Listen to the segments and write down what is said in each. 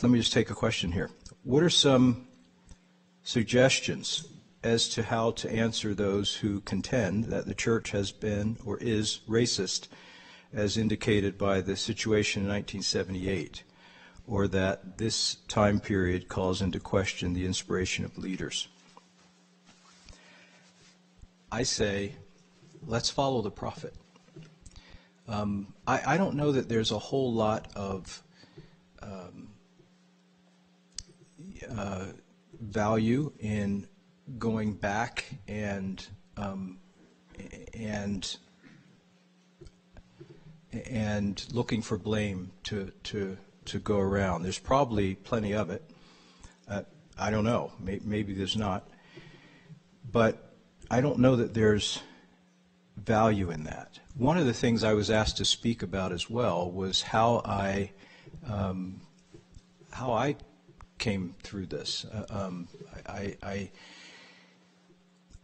let me just take a question here. What are some suggestions as to how to answer those who contend that the church has been or is racist, as indicated by the situation in 1978, or that this time period calls into question the inspiration of leaders? I say, let's follow the prophet. I don't know that there's a whole lot of value in going back and looking for blame to go around. There's probably plenty of it. I don't know. Maybe there's not. But I don't know that there's value in that. One of the things I was asked to speak about as well was how I came through this.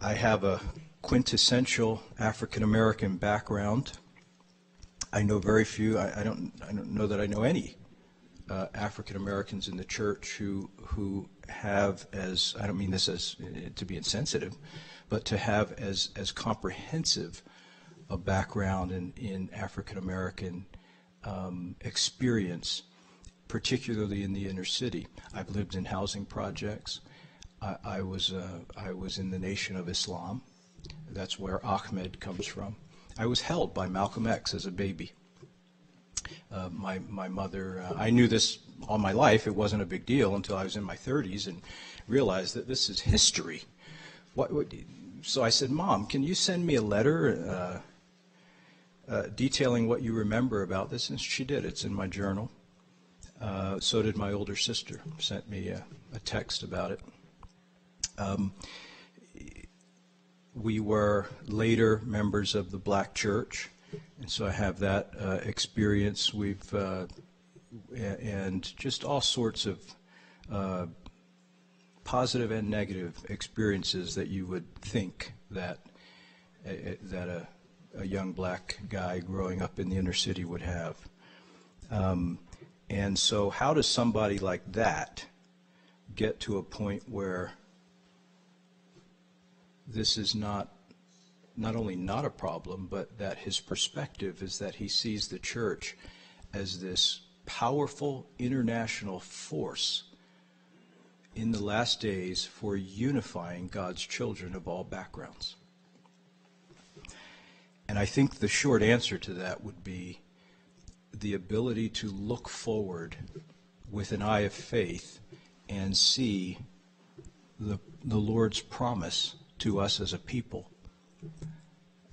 I have a quintessential African American background. I know very few. I don't know that I know any African Americans in the church who have, as, I don't mean this as to be insensitive, but to have as comprehensive a background in African American experience, particularly in the inner city. I've lived in housing projects. I was in the Nation of Islam. That's where Ahmed comes from. I was held by Malcolm X as a baby. My mother, I knew this all my life. It wasn't a big deal until I was in my 30s and realized that this is history. So I said, Mom, can you send me a letter detailing what you remember about this? And she did. It's in my journal. So did my older sister. Sent me a text about it. We were later members of the black church, and so I have that experience. And just all sorts of positive and negative experiences that you would think that a young black guy growing up in the inner city would have. And so how does somebody like that get to a point where this is not only not a problem, but that his perspective is that he sees the church as this powerful international force in the last days for unifying God's children of all backgrounds? And I think the short answer to that would be the ability to look forward with an eye of faith and see the Lord's promise to us as a people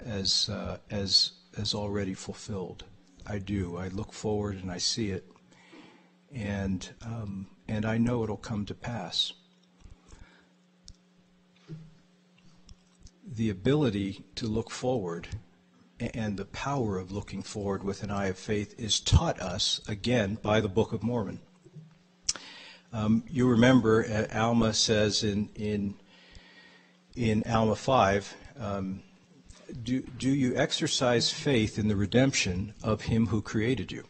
as already fulfilled. I do. I look forward and I see it, and I know it'll come to pass. The ability to look forward and the power of looking forward with an eye of faith is taught us, again, by the Book of Mormon. You remember, Alma says in Alma 5, do you exercise faith in the redemption of him who created you?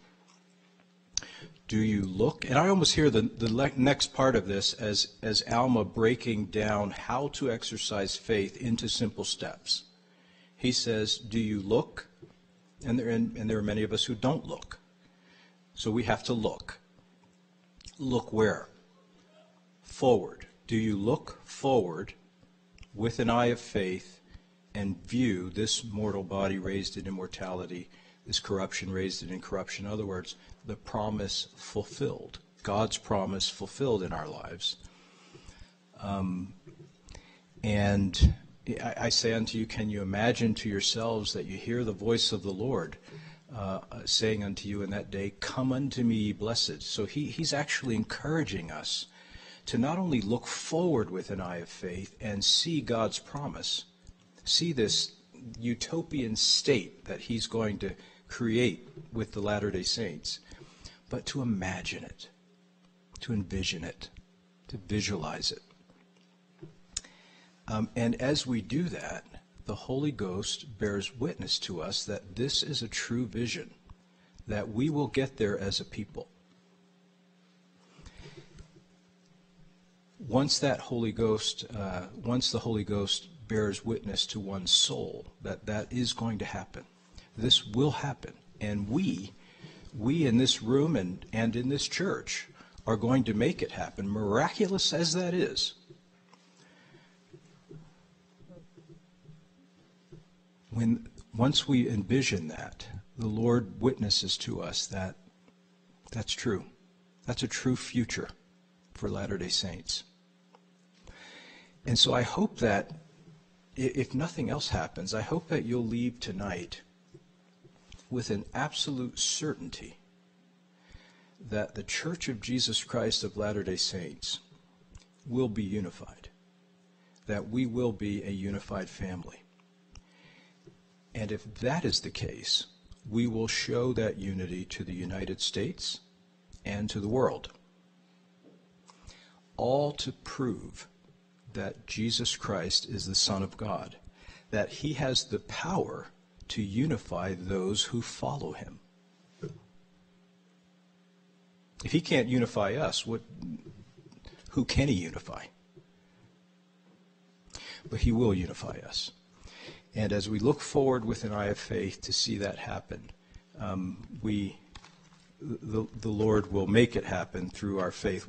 Do you look? And I almost hear the next part of this as Alma breaking down how to exercise faith into simple steps. He says, do you look? And there are many of us who don't look. So we have to look. Look where? Forward. Do you look forward with an eye of faith and view this mortal body raised in immortality, this corruption raised in incorruption? In other words, the promise fulfilled, God's promise fulfilled in our lives. And I say unto you, can you imagine to yourselves that you hear the voice of the Lord saying unto you in that day, come unto me, ye blessed? So he's actually encouraging us to not only look forward with an eye of faith and see God's promise, see this utopian state that he's going to create with the Latter-day Saints, but to imagine it, to envision it, to visualize it. And as we do that, the Holy Ghost bears witness to us that this is a true vision, that we will get there as a people. once the Holy Ghost bears witness to one's soul, that is going to happen. This will happen. And we in this room and in this church are going to make it happen, miraculous as that is. Once we envision that, the Lord witnesses to us that that's true. That's a true future for Latter-day Saints. And so I hope that, if nothing else happens, I hope that you'll leave tonight with an absolute certainty that the Church of Jesus Christ of Latter-day Saints will be unified, that we will be a unified family. And if that is the case, we will show that unity to the United States and to the world, all to prove that Jesus Christ is the Son of God, that he has the power to unify those who follow him. If he can't unify us, who can he unify? But he will unify us. And as we look forward with an eye of faith to see that happen, the Lord will make it happen through our faith.